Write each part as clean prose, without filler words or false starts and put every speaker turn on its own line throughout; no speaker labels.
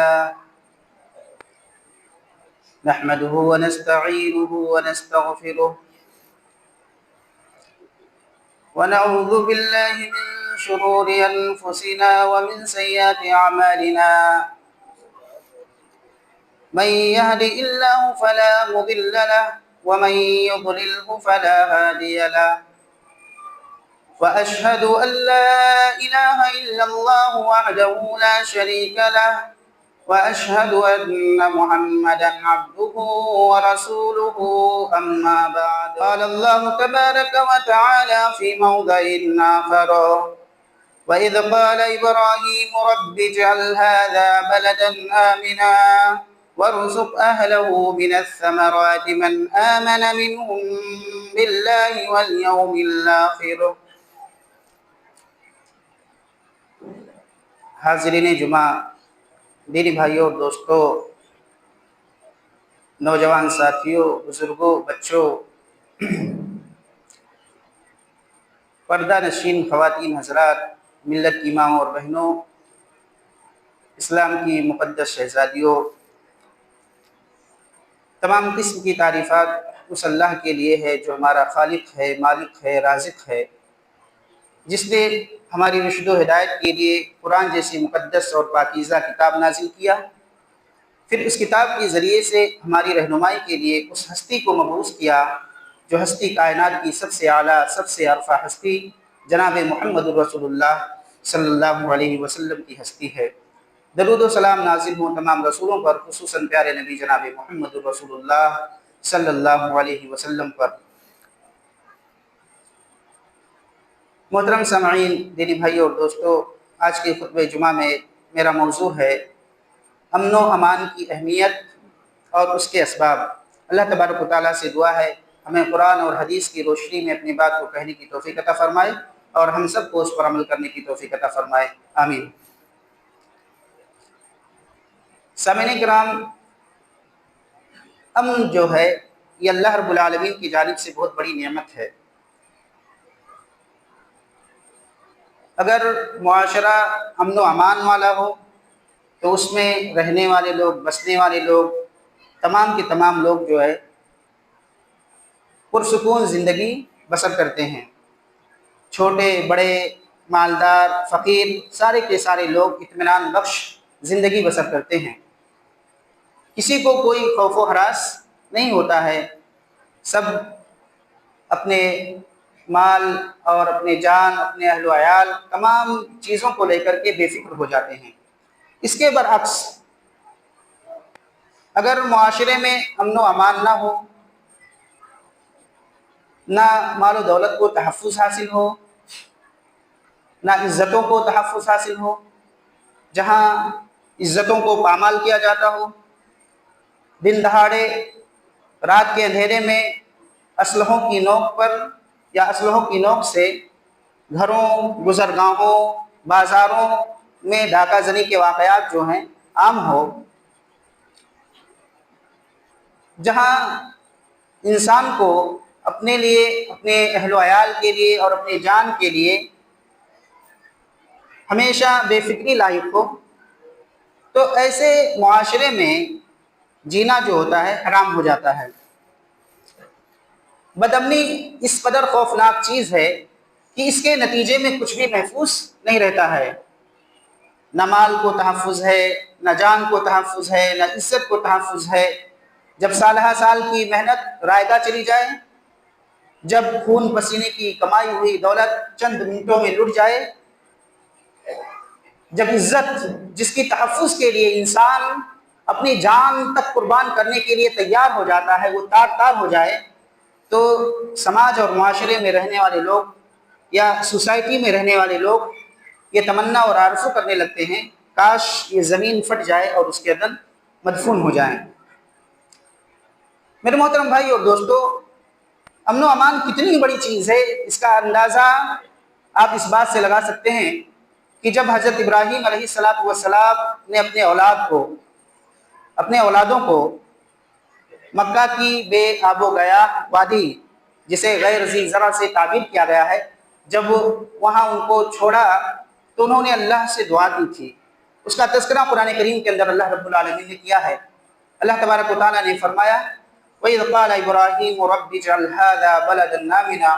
لله نحمده ونستعينه ونستغفره ونعوذ بالله من شرور أنفسنا ومن سيئات أعمالنا من يهده الله فلا مضل له ومن يضلله فلا هادي له وأشهد أن لا إله إلا الله وحده لا شريك له وأشهد أن محمدا عبده ورسوله أما بعد قال الله تبارك وتعالى في موضع آخر وإذ قال إبراهيم رب اجعل هذا بلدا آمنا وارزق أهله من الثمرات من آمن منهم بالله واليوم الآخر حاضرین جمعہ، دینی بھائیوں اور دوستوں، نوجوان ساتھیوں، بزرگوں، بچوں، پردہ نشین خواتین حضرات، ملت کی ماں اور بہنوں، اسلام کی مقدس شہزادیوں، تمام قسم کی تعریفات اس اللہ کے لیے ہے جو ہمارا خالق ہے، مالک ہے، رازق ہے، جس نے ہماری رشد و ہدایت کے لیے قرآن جیسی مقدس اور پاکیزہ کتاب نازل کیا، پھر اس کتاب کے ذریعے سے ہماری رہنمائی کے لیے اس ہستی کو مبعوث کیا جو ہستی کائنات کی سب سے اعلیٰ، سب سے عرفہ ہستی جناب محمد الرسول اللہ صلی اللہ علیہ وسلم کی ہستی ہے۔ درود و سلام نازل ہوں تمام رسولوں پر، خصوصاً پیارے نبی جناب محمد الرسول اللہ صلی اللہ علیہ وسلم پر۔ محترم سامعین، دینی بھائیوں اور دوستوں، آج کے خطبہ جمعہ میں میرا موضوع ہے امن و امان کی اہمیت اور اس کے اسباب۔ اللہ تبارک و تعالیٰ سے دعا ہے ہمیں قرآن اور حدیث کی روشنی میں اپنی بات کو کہنے کی توفیق عطا فرمائے اور ہم سب کو اس پر عمل کرنے کی توفیق عطا فرمائے، آمین۔ سامعین کرام، امن جو ہے یہ اللہ رب العالمین کی جانب سے بہت بڑی نعمت ہے۔ اگر معاشرہ امن و امان والا ہو تو اس میں رہنے والے لوگ، بسنے والے لوگ، تمام کے تمام لوگ جو ہے پرسکون زندگی بسر کرتے ہیں۔ چھوٹے بڑے، مالدار، فقیر، سارے کے سارے لوگ اطمینان بخش زندگی بسر کرتے ہیں۔ کسی کو کوئی خوف و ہراس نہیں ہوتا ہے، سب اپنے مال اور اپنے جان، اپنے اہل و عیال، تمام چیزوں کو لے کر کے بے فکر ہو جاتے ہیں۔ اس کے برعکس اگر معاشرے میں امن و امان نہ ہو، نہ مال و دولت کو تحفظ حاصل ہو، نہ عزتوں کو تحفظ حاصل ہو، جہاں عزتوں کو پامال کیا جاتا ہو، دن دہاڑے رات کے اندھیرے میں اسلحوں کی نوک پر یا اسلحوں کی نوک سے گھروں، گزرگاہوں، بازاروں میں ڈاکہ زنی کے واقعات جو ہیں عام ہو، جہاں انسان کو اپنے لیے، اپنے اہل و عیال کے لیے اور اپنے جان کے لیے ہمیشہ بے فکری لاحق ہو، تو ایسے معاشرے میں جینا جو ہوتا ہے حرام ہو جاتا ہے۔ بدامنی اس قدر خوفناک چیز ہے کہ اس کے نتیجے میں کچھ بھی محفوظ نہیں رہتا ہے۔ نہ مال کو تحفظ ہے، نہ جان کو تحفظ ہے، نہ عزت کو تحفظ ہے۔ جب سالہ سال کی محنت رائگاں چلی جائے، جب خون پسینے کی کمائی ہوئی دولت چند منٹوں میں لٹ جائے، جب عزت جس کی تحفظ کے لیے انسان اپنی جان تک قربان کرنے کے لیے تیار ہو جاتا ہے، وہ تار تار ہو جائے، تو سماج اور معاشرے میں رہنے والے لوگ یا سوسائٹی میں رہنے والے لوگ یہ تمنا اور آرزو کرنے لگتے ہیں کاش یہ زمین پھٹ جائے اور اس کے اندر مدفون ہو جائیں۔ میرے محترم بھائی اور دوستو، امن و امان کتنی بڑی چیز ہے، اس کا اندازہ آپ اس بات سے لگا سکتے ہیں کہ جب حضرت ابراہیم علیہ السلام نے اپنے اولادوں کو مکہ کی بے آب و گیا وادی، جسے غیر ذی زرع سے تعبیر کیا گیا ہے، جب وہاں ان کو چھوڑا تو انہوں نے اللہ سے دعا کی تھی۔ اس کا تذکرہ قرآن کریم کے اندر اللہ رب العالمین نے کیا ہے۔ اللہ تبارک و تعالیٰ نے فرمایا وَإِذْ قَالَ إِبْرَاهِيمُ رَبِّ اجْعَلْ هَٰذَا بَلَدًا آمِنًا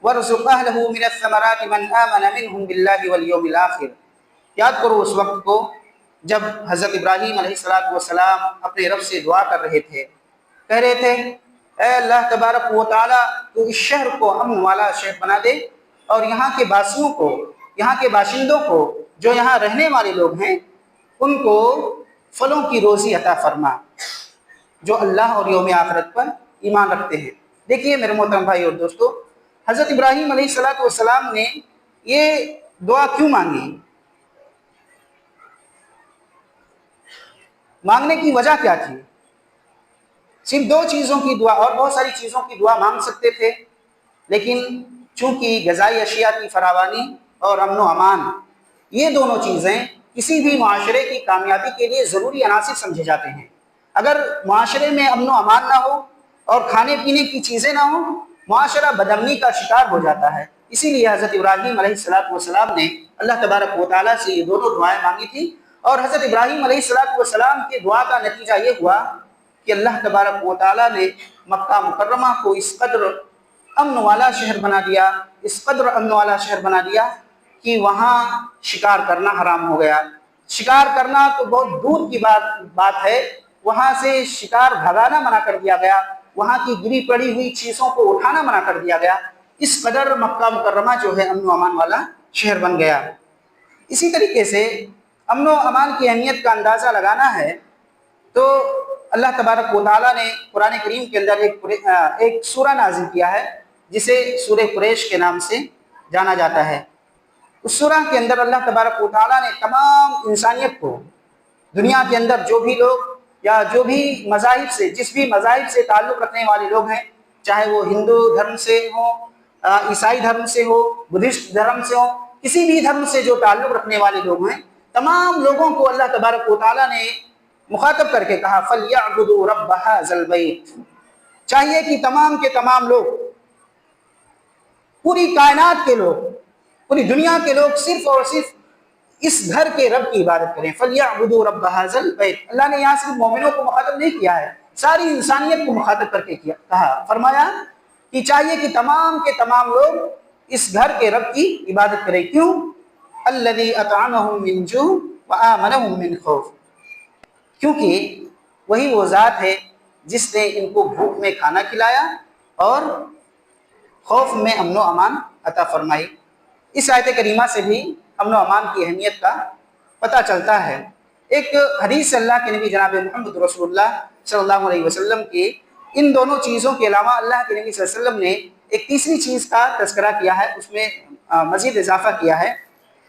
وَارْزُقْ أَهْلَهُ مِنَ الثَّمَرَاتِ مَنْ آمَنَ مِنْهُمْ بِاللَّهِ وَالْيَوْمِ الْآخِرِ۔ یاد کرو اس وقت کو جب حضرت ابراہیم علیہ السلام اپنے رب سے دعا کر رہے تھے، کہہ رہے تھے اے اللہ تبارک و تعالیٰ تو اس شہر کو امن والا شہر بنا دے، اور یہاں کے باسیوں کو، یہاں کے باشندوں کو، جو یہاں رہنے والے لوگ ہیں، ان کو پھلوں کی روزی عطا فرما جو اللہ اور یوم آخرت پر ایمان رکھتے ہیں۔ دیکھیے میرے محترم بھائی اور دوستو، حضرت ابراہیم علیہ السلام نے یہ دعا کیوں مانگی؟ مانگنے کی وجہ کیا تھی؟ صرف دو چیزوں کی دعا، اور بہت ساری چیزوں کی دعا مانگ سکتے تھے، لیکن چونکہ غذائی اشیاء کی فراوانی اور امن و امان، یہ دونوں چیزیں کسی بھی معاشرے کی کامیابی کے لیے ضروری عناصر سمجھے جاتے ہیں۔ اگر معاشرے میں امن و امان نہ ہو اور کھانے پینے کی چیزیں نہ ہوں، معاشرہ بدامنی کا شکار ہو جاتا ہے۔ اسی لیے حضرت ابراہیم علیہ السلام نے اللہ تبارک و تعالیٰ سے یہ دونوں دعائیں مانگی تھی، اور حضرت ابراہیم علیہ السلام کے دعا کا نتیجہ یہ ہوا کہ اللہ تبارک و تعالیٰ نے مکہ مکرمہ کو اس قدر امن والا شہر بنا دیا، اس قدر امن والا شہر بنا دیا کہ وہاں شکار کرنا حرام ہو گیا۔ شکار کرنا تو بہت دور کی بات ہے، وہاں سے شکار بھگانا منع کر دیا گیا، وہاں کی گری پڑی ہوئی چیزوں کو اٹھانا منع کر دیا گیا۔ اس قدر مکہ مکرمہ جو ہے امن و امان والا شہر بن گیا۔ اسی طریقے سے امن و امان کی اہمیت کا اندازہ لگانا ہے تو اللہ تبارک و تعالیٰ نے قرآن کریم کے اندر ایک سورہ نازل کیا ہے جسے سورہ قریش کے نام سے جانا جاتا ہے۔ اس سورہ کے اندر اللہ تبارک و تعالیٰ نے تمام انسانیت کو، دنیا کے اندر جو بھی لوگ یا جو بھی مذاہب سے، جس بھی مذاہب سے تعلق رکھنے والے لوگ ہیں، چاہے وہ ہندو دھرم سے ہوں، عیسائی دھرم سے ہو، بدھسٹ دھرم سے ہو، کسی بھی دھرم سے جو تعلق رکھنے والے لوگ ہیں، تمام لوگوں کو اللہ تبارک و تعالیٰ نے مخاطب کر کے کہا فَلْيَعْبُدُوا رَبَّ هَٰذَا الْبَيْتِ۔ چاہیے کہ تمام کے تمام لوگ، پوری کائنات کے لوگ، پوری دنیا کے لوگ صرف اور صرف اس گھر کے رب کی عبادت کریں۔ فَلْيَعْبُدُوا رَبَّ هَٰذَا الْبَيْتِ۔ اللہ نے یہاں صرف مومنوں کو مخاطب نہیں کیا ہے، ساری انسانیت کو مخاطب کر کے کہا، فرمایا کہ چاہیے کہ تمام کے تمام لوگ اس گھر کے رب کی عبادت کریں۔ کیوں؟ الَّذِي أَطْعَمَهُم مِّن جُوعٍ وَآمَنَهُم مِّن خَوْفٍ۔ کیونکہ وہی وہ ذات ہے جس نے ان کو بھوک میں کھانا کھلایا اور خوف میں امن و امان عطا فرمائی۔ اس آیت کریمہ سے بھی امن و امان کی اہمیت کا پتہ چلتا ہے۔ ایک حدیث سے اللہ کے نبی جناب محمد رسول اللہ صلی اللہ علیہ وسلم کی ان دونوں چیزوں کے علاوہ اللہ کے نبی صلی اللہ علیہ وسلم نے ایک تیسری چیز کا تذکرہ کیا ہے، اس میں مزید اضافہ کیا ہے۔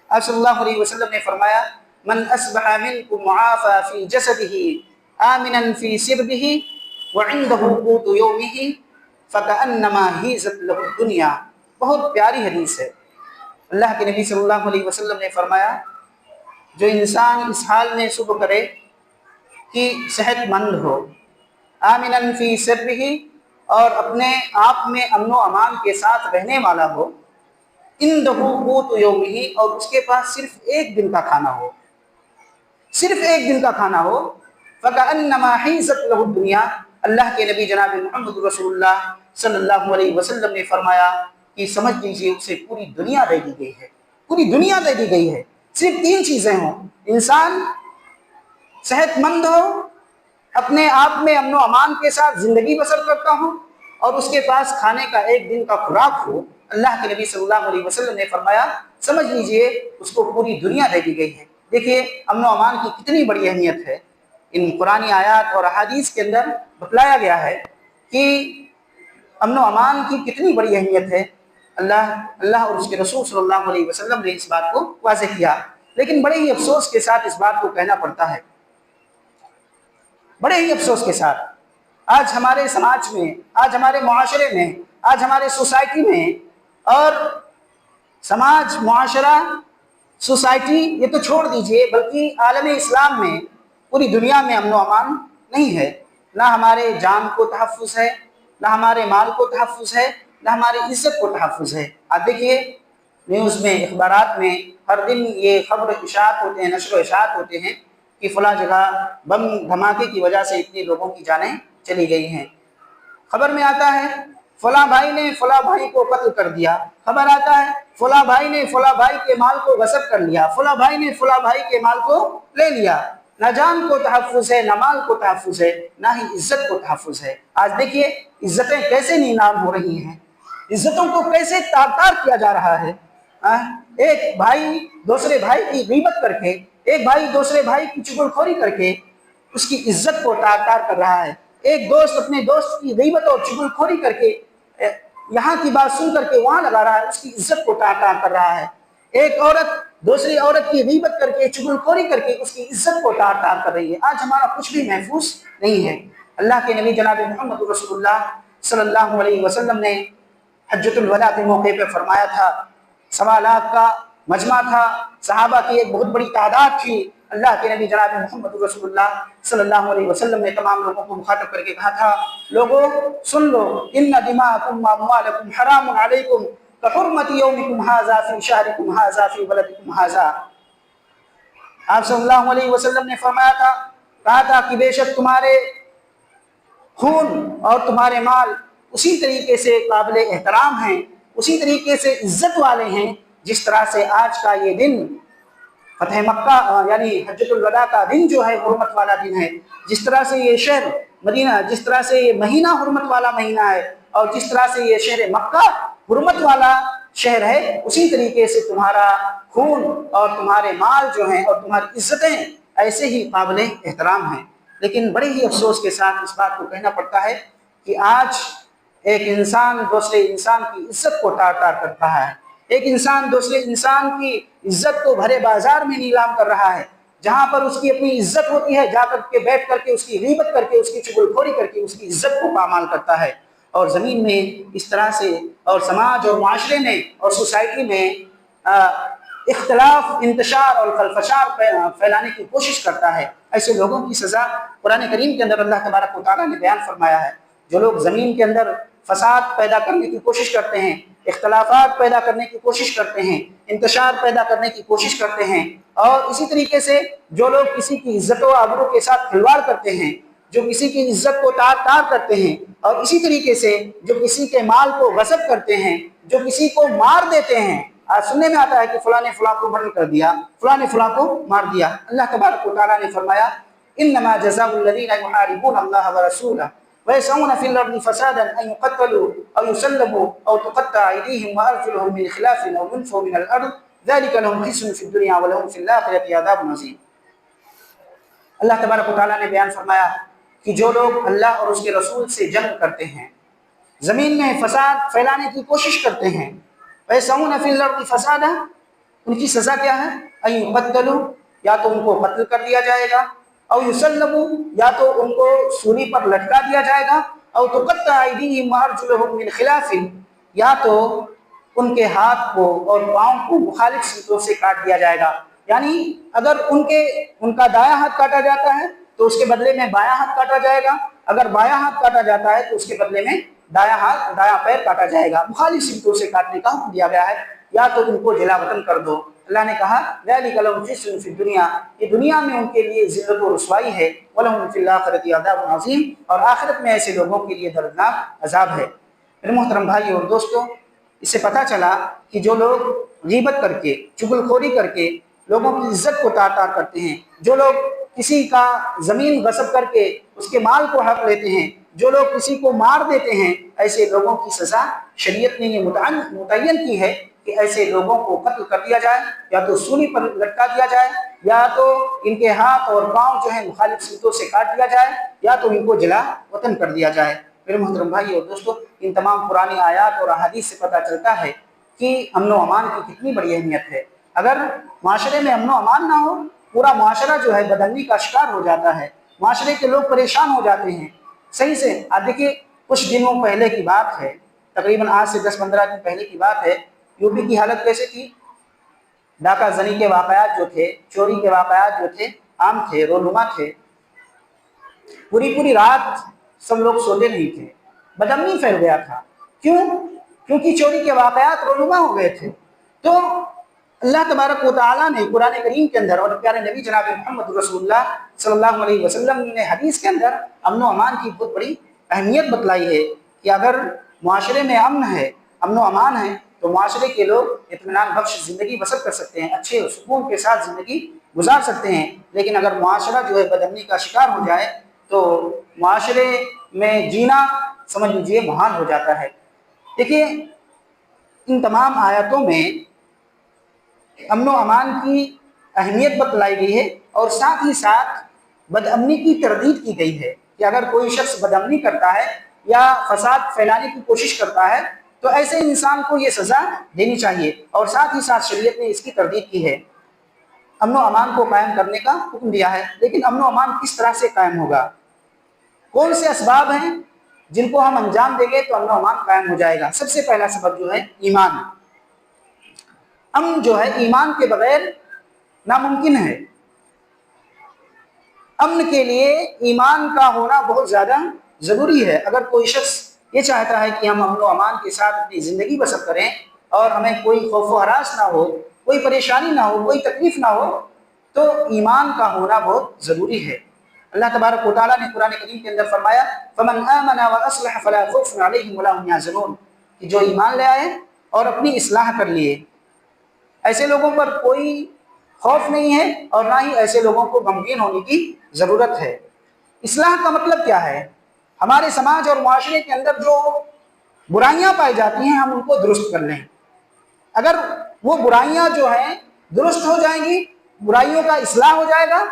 آپ صلی اللہ علیہ وسلم نے فرمایا من اصبح منکم معافى في جسده آمنا في سربه وعنده قوت يومه فكأنما هيزت له الدنيا۔ بہت پیاری حدیث ہے۔ اللہ کے نبی صلی اللہ علیہ وسلم نے فرمایا جو انسان اس حال میں صبح کرے کہ صحت مند ہو، آمنا فی سربه، اور اپنے آپ میں امن و امان کے ساتھ رہنے والا ہو، عنده قوت یومه، اور اس کے پاس صرف ایک دن کا کھانا ہو، صرف ایک دن کا کھانا ہو، فَكَأَنَّمَا حِيزَتْ لَهُ الدُّنْيَا۔ اللہ کے نبی جناب محمد رسول اللہ صلی اللہ علیہ وسلم نے فرمایا کہ سمجھ لیجیے اسے پوری دنیا دے دی گئی ہے، پوری دنیا دے دی گئی ہے۔ صرف تین چیزیں ہوں، انسان صحت مند ہو، اپنے آپ میں امن و امان کے ساتھ زندگی بسر کرتا ہوں، اور اس کے پاس کھانے کا ایک دن کا خوراک ہو۔ اللہ کے نبی صلی اللہ علیہ وسلم نے فرمایا سمجھ لیجیے اس کو پوری دنیا دے دی گئی ہے۔ دیکھیے امن و امان کی کتنی بڑی اہمیت ہے، ان قرآنی آیات اور احادیث کے اندر بتلایا گیا ہے کہ امن و امان کی کتنی بڑی اہمیت ہے۔ اللہ اور اس کے رسول صلی اللہ علیہ وسلم نے اس بات کو واضح کیا، لیکن بڑے ہی افسوس کے ساتھ اس بات کو کہنا پڑتا ہے، بڑے ہی افسوس کے ساتھ آج ہمارے سماج میں، آج ہمارے معاشرے میں، آج ہمارے سوسائٹی میں، اور سماج، معاشرہ، سوسائٹی یہ تو چھوڑ دیجئے بلکہ عالم اسلام میں، پوری دنیا میں امن و امان نہیں ہے۔ نہ ہمارے جان کو تحفظ ہے، نہ ہمارے مال کو تحفظ ہے، نہ ہماری عزت کو تحفظ ہے۔ آپ دیکھیے نیوز میں، اخبارات میں ہر دن یہ خبر اشاعت ہوتے ہیں، نشر و اشاعت ہوتے ہیں کہ فلاں جگہ بم دھماکے کی وجہ سے اتنی لوگوں کی جانیں چلی گئی ہیں۔ خبر میں آتا ہے فلاں بھائی نے فلاں بھائی کو قتل کر دیا، خبر آتا ہے فلاں بھائی نے فلاں بھائی کے مال کو غصب کر لیا، فلاں بھائی نے فلاں بھائی کے مال کو لے لیا۔ نہ جان کو تحفظ ہے، نہ مال کو تحفظ ہے، نہ ہی عزت کو تحفظ ہے۔ آج دیکھیے عزتیں کیسے نیلام ہو رہی ہیں، عزتوں کو کیسے تار تار کیا جا رہا ہے۔ ایک بھائی دوسرے بھائی کی غیبت کر کے، ایک بھائی دوسرے بھائی کی چغلخوری کر کے اس کی عزت کو تار تار کر رہا ہے۔ ایک دوست اپنے دوست کی غیبت اور چغلخوری کر کے، یہاں کی بات سن کر کے وہاں لگا رہا ہے، اس کی عزت کو تار تار کر رہا ہے۔ ایک عورت دوسری عورت کی غیبت کر کے، چغلخوری کر کے اس کی عزت کو تار تار کر رہی ہے۔ آج ہمارا کچھ بھی محفوظ نہیں ہے۔ اللہ کے نبی جناب محمد رسول اللہ صلی اللہ علیہ وسلم نے حجۃ الوداع کے موقع پہ فرمایا تھا، 1.25 لاکھ کا مجمع تھا، صحابہ کی ایک بہت بڑی تعداد تھی۔ اللہ کے نبی جناب محمد رسول اللہ صلی اللہ علیہ وسلم نے تمام لوگوں کو مخاطب کر کے کہا تھا، لوگوں سن لو، ان دماءکم واموالکم حرام علیکم کحرمت یومکم ھذا فی شہرکم ھذا فی بلدکم ھذا۔ آپ صلی اللہ علیہ وسلم نے فرمایا تھا، کہا تھا کہ بے شک تمہارے خون اور تمہارے مال اسی طریقے سے قابل احترام ہیں، اسی طریقے سے عزت والے ہیں جس طرح سے آج کا یہ دن فتح مکہ یعنی حجۃ الوداع کا دن جو ہے حرمت والا دن ہے، جس طرح سے یہ شہر مدینہ، جس طرح سے یہ مہینہ حرمت والا مہینہ ہے، اور جس طرح سے یہ شہر مکہ حرمت والا شہر ہے، اسی طریقے سے تمہارا خون اور تمہارے مال جو ہیں اور تمہاری عزتیں ایسے ہی قابل احترام ہیں۔ لیکن بڑے ہی افسوس کے ساتھ اس بات کو کہنا پڑتا ہے کہ آج ایک انسان دوسرے انسان کی عزت کو تار تار کرتا ہے، ایک انسان دوسرے انسان کی عزت کو بھرے بازار میں نیلام کر رہا ہے۔ جہاں پر اس کی اپنی عزت ہوتی ہے، جا کر کے بیٹھ کر کے اس کی غیبت کر کے، اس کی چغلخوری کر کے اس کی عزت کو پامال کرتا ہے۔ اور زمین میں اس طرح سے، اور سماج اور معاشرے میں اور سوسائٹی میں اختلاف، انتشار اور خلفشار پھیلانے کی کوشش کرتا ہے۔ ایسے لوگوں کی سزا قرآن کریم کے اندر اللہ تبارک و تعالیٰ نے بیان فرمایا ہے۔ جو لوگ زمین کے اندر فساد پیدا کرنے کی کوشش کرتے ہیں، اختلافات پیدا کرنے کی کوشش کرتے ہیں، انتشار پیدا کرنے کی کوشش کرتے ہیں، اور اسی طریقے سے جو لوگ کسی کی عزت و آبرو کے ساتھ کھلواڑ کرتے ہیں، جو کسی کی عزت کو تار تار کرتے ہیں، اور اسی طریقے سے جو کسی کے مال کو غصب کرتے ہیں، جو کسی کو مار دیتے ہیں۔ آج سننے میں آتا ہے کہ فلاں نے فلاں کو مرڈر کر دیا، فلاں نے فلاں کو مار دیا۔ اللہ تبارک و تعالیٰ نے فرمایا، انما جزاء الذین یحاربون اللہ ورسولہ ويسعون في الأرض فسادا أن يقتلوا أو يسلبوا أو تقطع أيديهم وأرجلهم من خلاف أو ينفوا من الأرض ذلك لهم خزي في الدنيا ولهم في الآخرة عذاب عظيم۔ اللہ تبارک و تعالیٰ نے بیان فرمایا کہ جو لوگ اللہ اور اس کے رسول سے جنگ کرتے ہیں، زمین میں فساد پھیلانے کی کوشش کرتے ہیں، ويسعون في الأرض فسادا، ان کی سزا کیا ہے؟ أن يقتلوا، یا تو ان کو قتل کر دیا جائے گا، او یسلبوا، یا تو ان کو سولی پر لٹکا دیا جائے گا، او تقطع ایدیہم وارجلہم من خلاف، یا تو ان کے ہاتھ کو اور پاؤں کو مخالف سمتوں سے کاٹ دیا جائے گا۔ یعنی اگر ان کا دایاں ہاتھ کاٹا جاتا ہے تو اس کے بدلے میں بایاں ہاتھ کاٹا جائے گا، اگر بایاں ہاتھ کاٹا جاتا ہے تو اس کے بدلے میں دایاں پیر کاٹا جائے گا۔ مخالف سمتوں سے کاٹنے کا حکم دیا گیا ہے۔ یا تو ان کو جلا وطن کر دو۔ اللہ نے کہا ذَلِكَ لَهُمْ خِزْيٌ فِي الدُّنْيَا، یہ دنیا میں ان کے لیے ذلت و رسوائی ہے، وَلَهُمْ فِي الْآخِرَةِ عَذَابٌ عَظِيمٌ، اور آخرت میں ایسے لوگوں کے لیے دردناک عذاب ہے۔ میرے محترم بھائی اور دوستو، اس سے پتہ چلا کہ جو لوگ غیبت کر کے، چغلخوری کر کے لوگوں کی عزت کو تار تار کرتے ہیں، جو لوگ کسی کا زمین غصب کر کے اس کے مال کو حق لیتے ہیں، جو لوگ کسی کو مار دیتے ہیں، ایسے لوگوں کی سزا شریعت نے یہ متعین کی ہے کہ ایسے لوگوں کو قتل کر دیا جائے، یا تو سولی پر لٹکا دیا جائے، یا تو ان کے ہاتھ اور پاؤں جو ہیں مخالف سمتوں سے کاٹ دیا جائے، یا تو ان کو جلا وطن کر دیا جائے۔ میرے محترم بھائی اور دوستو، ان تمام پرانی آیات اور احادیث سے پتہ چلتا ہے کہ امن و امان کی کتنی بڑی اہمیت ہے۔ اگر معاشرے میں امن و امان نہ ہو، پورا معاشرہ جو ہے بدامنی کا شکار ہو جاتا ہے، معاشرے کے لوگ پریشان ہو جاتے ہیں۔ صحیح سے آپ دیکھیے، کچھ دنوں پہلے کی بات ہے، تقریباً آج سے 10-15 دن پہلے کی بات ہے، یو پی کی حالت کیسے تھی؟ ڈاکہ زنی کے واقعات جو تھے، چوری کے واقعات جو تھے، عام تھے، رونما تھے۔ پوری رات سب لوگ سوتے نہیں تھے، بدامنی پھیل گیا تھا۔ کیوں؟ کیونکہ چوری کے واقعات رونما ہو گئے تھے۔ تو اللہ تبارک و تعالیٰ نے قرآن کریم کے اندر اور پیارے نبی جناب محمد رسول اللہ صلی اللہ علیہ وسلم نے حدیث کے اندر امن و امان کی بہت بڑی اہمیت بتلائی ہے کہ اگر معاشرے میں امن ہے، امن و امان ہے، تو معاشرے کے لوگ اطمینان بخش زندگی بسر کر سکتے ہیں، اچھے سکون کے ساتھ زندگی گزار سکتے ہیں۔ لیکن اگر معاشرہ جو ہے بد امنی کا شکار ہو جائے تو معاشرے میں جینا سمجھ لیجیے محال ہو جاتا ہے۔ دیکھیے، ان تمام آیاتوں میں امن و امان کی اہمیت بتلائی گئی ہے اور ساتھ ہی ساتھ بد امنی کی تردید کی گئی ہے کہ اگر کوئی شخص بد امنی کرتا ہے یا فساد پھیلانے کی کوشش کرتا ہے تو ایسے انسان کو یہ سزا دینی چاہیے، اور ساتھ ہی ساتھ شریعت نے اس کی تردید کی ہے، امن و امان کو قائم کرنے کا حکم دیا ہے۔ لیکن امن و امان کس طرح سے قائم ہوگا؟ کون سے اسباب ہیں جن کو ہم انجام دیں گے تو امن و امان قائم ہو جائے گا؟ سب سے پہلا سبب جو ہے ایمان۔ امن جو ہے ایمان کے بغیر ناممکن ہے۔ امن کے لیے ایمان کا ہونا بہت زیادہ ضروری ہے۔ اگر کوئی شخص یہ چاہتا ہے کہ ہم امن و امان کے ساتھ اپنی زندگی بسر کریں اور ہمیں کوئی خوف و ہراس نہ ہو، کوئی پریشانی نہ ہو، کوئی تکلیف نہ ہو، تو ایمان کا ہونا بہت ضروری ہے۔ اللہ تبارک و تعالیٰ نے قرآن کریم کے اندر فرمایا فَمَنْ آمَنَ وَأَصْلَحَ فَلَا خَوْفٌ عَلَيْهِمْ وَلَا هُمْ يَحْزَنُونَ، کہ جو ایمان لے آئے اور اپنی اصلاح کر لیے، ایسے لوگوں پر کوئی خوف نہیں ہے اور نہ ہی ایسے لوگوں کو غمگین ہونے کی ضرورت ہے۔ اصلاح کا مطلب کیا ہے؟ ہمارے سماج اور معاشرے کے اندر جو برائیاں پائی جاتی ہیں ہم ان کو درست کر لیں۔ اگر وہ برائیاں جو ہیں درست ہو جائیں گی، برائیوں کا اصلاح ہو جائے گا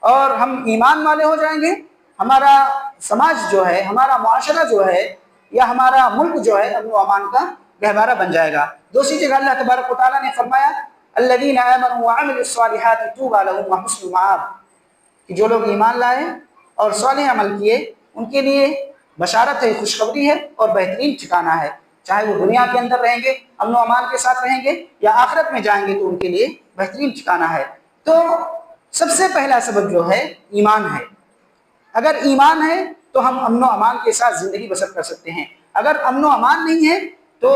اور ہم ایمان والے ہو جائیں گے، ہمارا سماج جو ہے، ہمارا معاشرہ جو ہے یا ہمارا ملک جو ہے امن و امان کا گہوارہ بن جائے گا۔ دوسری جگہ اللہ تبارک و تعالیٰ نے فرمایا الذین آمنوا وعملوا الصالحات طوبی لهم وحسن مآب، کہ جو لوگ ایمان لائے اور صالح عمل کیے ان کے لیے بشارت ہے، خوشخبری ہے اور بہترین ٹھکانہ ہے۔ چاہے وہ دنیا کے اندر رہیں گے، امن و امان کے ساتھ رہیں گے، یا آخرت میں جائیں گے تو ان کے لیے بہترین ٹھکانہ ہے۔ تو سب سے پہلا سبب جو ہے ایمان ہے۔ اگر ایمان ہے تو ہم امن و امان کے ساتھ زندگی بسر کر سکتے ہیں۔ اگر امن و امان نہیں ہے تو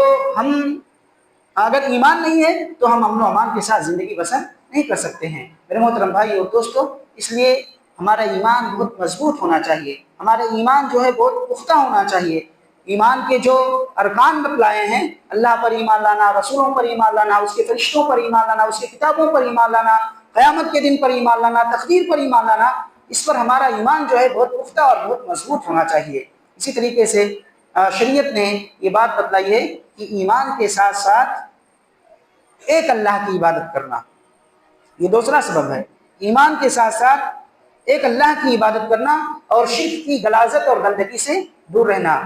اگر ایمان نہیں ہے تو ہم امن و امان کے ساتھ زندگی بسر نہیں کر سکتے ہیں۔ میرے محترم بھائی اور دوستو، اس لیے ہمارا ایمان بہت مضبوط ہونا چاہیے، ہمارا ایمان جو ہے بہت پختہ ہونا چاہیے۔ ایمان کے جو ارکان بتلائے ہیں، اللہ پر ایمان لانا، رسولوں پر ایمان لانا، اس کے فرشتوں پر ایمان لانا، اس کی کتابوں پر ایمان لانا، قیامت کے دن پر ایمان لانا، تقدیر پر ایمان لانا، اس پر ہمارا ایمان جو ہے بہت پختہ اور بہت مضبوط ہونا چاہیے۔ اسی طریقے سے شریعت نے یہ بات بتلائی ہے کہ ایمان کے ساتھ ساتھ ایک اللہ کی عبادت کرنا، یہ دوسرا سبب ہے۔ ایمان کے ساتھ ساتھ ایک اللہ کی عبادت کرنا اور شرک کی غلاظت اور گندگی سے دور رہنا۔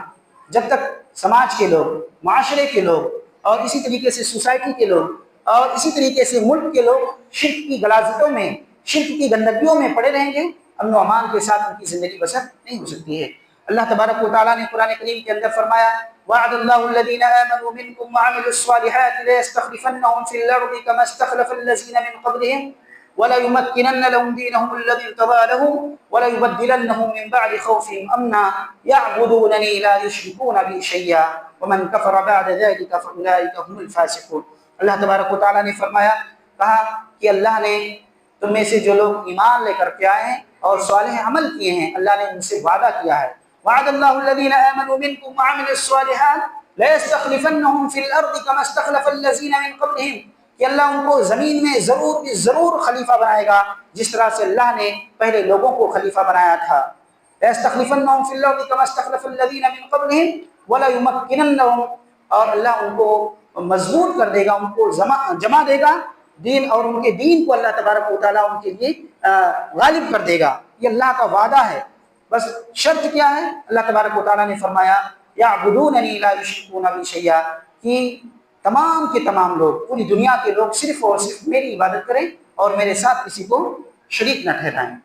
جب تک سماج کے لوگ، معاشرے کے لوگ اور اسی طریقے سے سوسائٹی کے لوگ اور اسی طریقے سے ملک کے لوگ شرک کی غلاظتوں میں، شرک کی گندگیوں میں پڑے رہیں گے، امن و امان کے ساتھ ان کی زندگی بسر نہیں ہو سکتی ہے۔ اللہ تبارک و تعالیٰ نے قرآن کریم کے اندر فرمایا وعد اللہ الذین آمنوا منکم وعملوا الصالحات لیستخلفنہم فی الارض کما استخلف الذین من قبلہم وَلَيُمَكِّنَنَّ لَهُمْ دِينَهُمُ الَّذِي ارْتَضَىٰ لَهُمْ وَلَيُبَدِّلَنَّهُم مِّن بَعْدِ خَوْفِهِمْ أَمْنًا يَعْبُدُونَنِي لَا يُشْرِكُونَ بِي شَيْئًا وَمَن كَفَرَ بَعْدَ ذَلِكَ فَأُولَٰئِكَ هُمُ الْفَاسِقُونَ۔ اللہ تبارک و تعالیٰ نے فرمایا، کہا کہ اللہ نے تم میں سے جو لوگ ایمان لے کر کے آئے ہیں اور صالح عمل کیے ہیں، اللہ نے ان سے وعدہ کیا ہے وعد اللہ الذین آمنوا منکم وعملوا الصالحات لَيَسْتَخْلِفَنَّهُمْ فِي الْأَرْضِ كَمَا اسْتَخْلَفَ الَّذِينَ مِن قَبْلِهِمْ، کہ اللہ ان کو زمین میں ضرور خلیفہ بنائے گا جس طرح سے اللہ نے پہلے لوگوں کو خلیفہ بنایا تھا۔ لَيَسْتَخْلِفَنَّهُمْ فِي الْأَرْضِ كَمَا اسْتَخْلَفَ الَّذِينَ مِن قَبْلِهِمْ وَلَيُمَكِّنَنَّهُمْ، اور اللہ ان کو مضبوط کر دے گا، ان کو جمع دے گا دین، اور ان کے دین کو اللہ تبارک و تعالیٰ ان کے لیے غالب کر دے گا۔ یہ اللہ کا وعدہ ہے۔ بس شرط کیا ہے؟ اللہ تبارک و تعالیٰ نے فرمایا یعبدوننی لا یشرکون بی شیئا، کہ تمام کے تمام لوگ، پوری دنیا کے لوگ صرف اور صرف میری عبادت کریں اور میرے ساتھ کسی کو شریک نہ ٹھہرائیں۔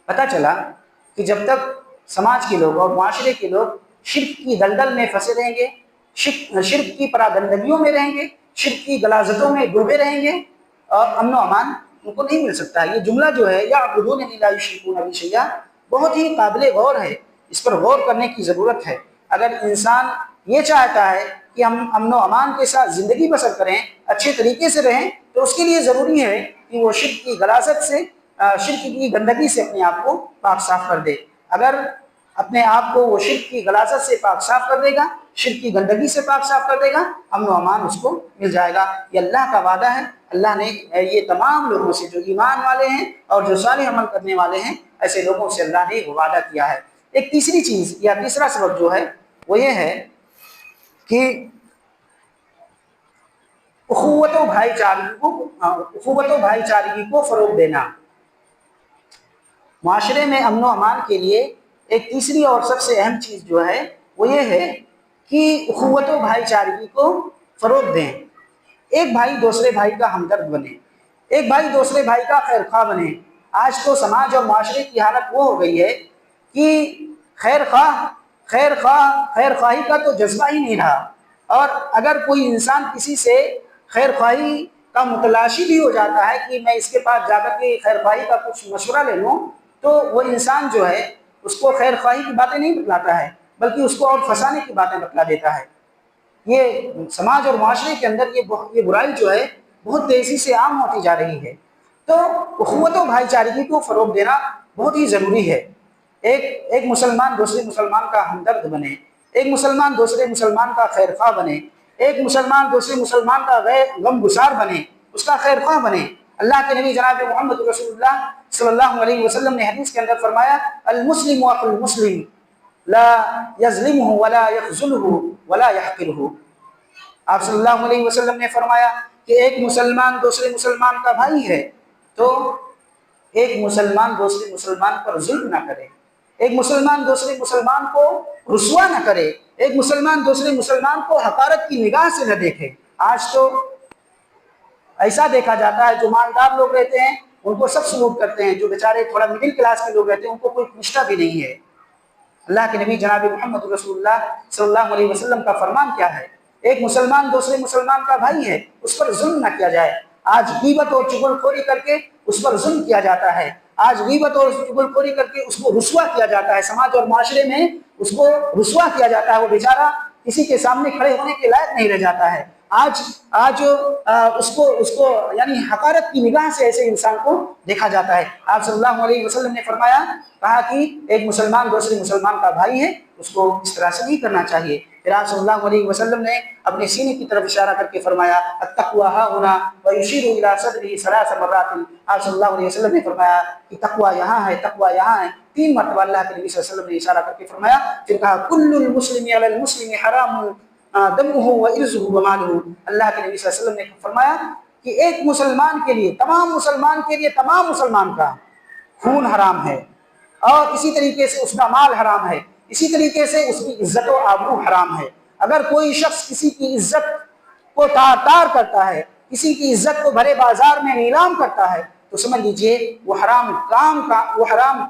پتہ چلا کہ جب تک سماج کے لوگ اور معاشرے کے لوگ شرک کی دلدل میں پھنسے رہیں گے، شرک کی پراگندگیوں میں رہیں گے، شرک کی غلاظتوں میں ڈوبے رہیں گے، اور امن و امان ان کو نہیں مل سکتا۔ یہ جملہ جو ہے یعبدوننی لا یشرکون بی شیئا بہت ہی قابل غور ہے، اس پر غور کرنے کی ضرورت ہے۔ اگر انسان یہ چاہتا ہے کہ ہم امن و امان کے ساتھ زندگی بسر کریں، اچھے طریقے سے رہیں، تو اس کے لیے ضروری ہے کہ وہ شرک کی غلاظت سے، شرک کی گندگی سے اپنے آپ کو پاک صاف کر دے۔ اگر اپنے آپ کو وہ شرک کی غلاظت سے پاک صاف کر دے گا، شرک کی گندگی سے پاک صاف کر دے گا، امن و امان اس کو مل جائے گا۔ یہ اللہ کا وعدہ ہے۔ اللہ نے یہ تمام لوگوں سے جو ایمان والے ہیں اور جو صالح عمل کرنے والے ہیں، ایسے لوگوں سے اللہ نے وہ وعدہ کیا ہے۔ ایک تیسری چیز یا تیسرا سبب جو ہے وہ یہ ہے کہ اخوت و بھائی چارگی کو فروغ دینا۔ معاشرے میں امن و امان کے لیے ایک تیسری اور سب سے اہم چیز جو ہے وہ یہ ہے کہ اخوت و بھائی چارگی کو فروغ دیں۔ ایک بھائی دوسرے بھائی کا ہمدرد بنے، ایک بھائی دوسرے بھائی کا خیر خواہ بنے۔ آج تو سماج اور معاشرے کی حالت وہ ہو گئی ہے کہ خیر خواہی کا تو جذبہ ہی نہیں رہا، اور اگر کوئی انسان کسی سے خیر خواہی کا متلاشی بھی ہو جاتا ہے کہ میں اس کے پاس جا کر کے خیر خواہی کا کچھ مشورہ لے لوں، تو وہ انسان جو ہے اس کو خیر خواہی کی باتیں نہیں بتلاتا ہے، بلکہ اس کو اور پھنسانے کی باتیں بتلا دیتا ہے۔ یہ سماج اور معاشرے کے اندر یہ برائی جو ہے بہت تیزی سے عام ہوتی جا رہی ہے۔ تو اخوت و بھائی چارگی کو فروغ دینا بہت ہی ضروری ہے۔ ایک مسلمان دوسرے مسلمان کا ہمدرد بنے، ایک مسلمان دوسرے مسلمان کا خیر خواہ بنے، ایک مسلمان دوسرے مسلمان کا غم گسار بنے، اس کا خیر خواہ بنے۔ اللہ کے نبی جناب محمد رسول اللہ صلی اللہ علیہ وسلم نے حدیث کے اندر فرمایا، المسلم اخو المسلم لا یظلمہ ولا یخذلہ ولا یحقرہ۔ آپ صلی اللہ علیہ وسلم نے فرمایا کہ ایک مسلمان دوسرے مسلمان کا بھائی ہے، تو ایک مسلمان دوسرے مسلمان پر ظلم نہ کرے، ایک مسلمان دوسرے مسلمان کو رسوا نہ کرے، ایک مسلمان دوسرے مسلمان کو حقارت کی نگاہ سے نہ دیکھے۔ آج تو ایسا دیکھا جاتا ہے جو مالدار لوگ رہتے ہیں ان کو سب سلوک کرتے ہیں، جو بیچارے تھوڑا مڈل کلاس کے لوگ رہتے ہیں ان کو کوئی پوچھتا بھی نہیں ہے۔ اللہ کے نبی جناب محمد رسول اللہ صلی اللہ علیہ وسلم کا فرمان کیا ہے؟ ایک مسلمان دوسرے مسلمان کا بھائی ہے، اس پر ظلم نہ کیا جائے۔ آج غیبت اور چغل خوری کر کے اس پر ظلم کیا جاتا ہے، آج غیبت اور چغل خوری کر کے اس کو رسوا کیا جاتا ہے، سماج اور معاشرے میں اس کو رسوا کیا جاتا ہے، وہ بیچارہ کسی کے سامنے کھڑے ہونے کے لائق نہیں رہ جاتا ہے۔ آج اس کو یعنی حقارت کی نگاہ سے ایسے انسان کو دیکھا جاتا ہے۔ آپ صلی اللہ علیہ وسلم نے فرمایا، کہا کہ ایک مسلمان دوسرے مسلمان کا بھائی ہے، اس کو اس طرح سے نہیں کرنا چاہیے۔ پھر آپ صلی اللہ علیہ وسلم نے اپنے سینے کی طرف اشارہ کر کے فرمایا، التقوی ها هنا ويشير الى صدره 3 مرات۔ آپ صلی اللہ علیہ وسلم نے فرمایا کہ تقوی یہاں ہے، تقوی یہاں ہے۔ 3 مرتبہ اللہ کے نبی صلی اللہ علیہ وسلم نے اشارہ کر کے فرمایا، پھر کہا کل المسلم علی المسلم حرام دمہ وعرضہ ومالہ۔ اللہ کے نبی صلی اللہ علیہ وسلم نے فرمایا کہ ایک مسلمان کے لیے، تمام مسلمان کا خون حرام ہے، اور اسی طریقے سے اس کا مال حرام ہے، اسی طریقے سے اس کی عزت و آبرو حرام ہے۔ اگر کوئی شخص کسی کی عزت کو تار کرتا ہے، کسی کی عزت کو بھرے بازار میں نیلام کرتا ہے، تو سمجھ لیجئے وہ حرام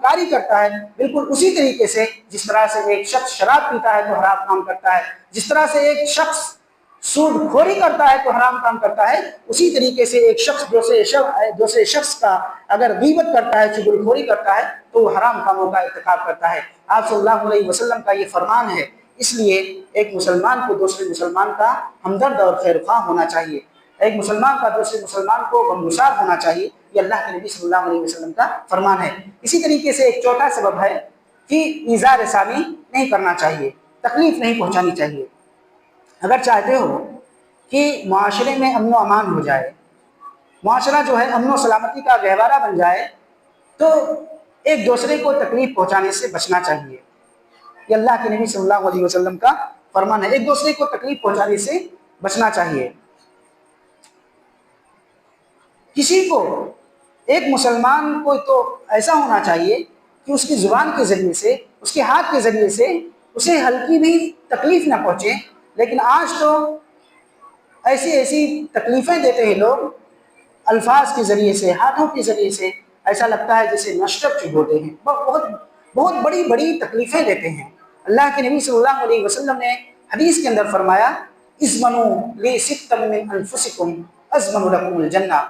کاری کرتا ہے، بالکل اسی طریقے سے جس طرح سے ایک شخص شراب پیتا ہے تو حرام کام کرتا ہے، جس طرح سے ایک شخص سود خوری کرتا ہے تو حرام کام کرتا ہے، اسی طریقے سے ایک شخص دوسرے شخص کا اگر غیبت کرتا ہے، چغل خوری کرتا ہے، تو وہ حرام کاموں کا ارتکاب کرتا ہے۔ آپ صلی اللہ علیہ وسلم کا یہ فرمان ہے، اس لیے ایک مسلمان کو دوسرے مسلمان کا ہمدرد اور خیر خواہ ہونا چاہیے، ایک مسلمان کا دوسرے مسلمان کو غمگسار ہونا چاہیے۔ یہ اللہ کے نبی صلی اللہ علیہ وسلم کا فرمان ہے۔ اسی طریقے سے ایک چوتھا سبب ہے کہ ایذا رسانی نہیں کرنا چاہیے، تکلیف نہیں پہنچانی چاہیے۔ اگر چاہتے ہو کہ معاشرے میں امن و امان ہو جائے، معاشرہ جو ہے امن و سلامتی کا گہوارہ بن جائے، تو ایک دوسرے کو تکلیف پہنچانے سے بچنا چاہیے۔ یہ اللہ کے نبی صلی اللہ علیہ وسلم کا فرمان ہے، ایک دوسرے کو تکلیف پہنچانے سے بچنا چاہیے۔ کسی کو، ایک مسلمان کو تو ایسا ہونا چاہیے کہ اس کی زبان کے ذریعے سے، اس کے ہاتھ کے ذریعے سے اسے ہلکی بھی تکلیف نہ پہنچے، لیکن آج تو ایسی تکلیفیں دیتے ہیں لوگ، الفاظ کے ذریعے سے، ہاتھوں کے ذریعے سے، ایسا لگتا ہے جیسے نشتر چبوتے ہیں، بہت بڑی تکلیفیں دیتے ہیں۔ اللہ کے نبی صلی اللہ علیہ وسلم نے حدیث کے اندر فرمایا، اضمنوا لی ستا من انفسکم اضمن لکم الجنہ۔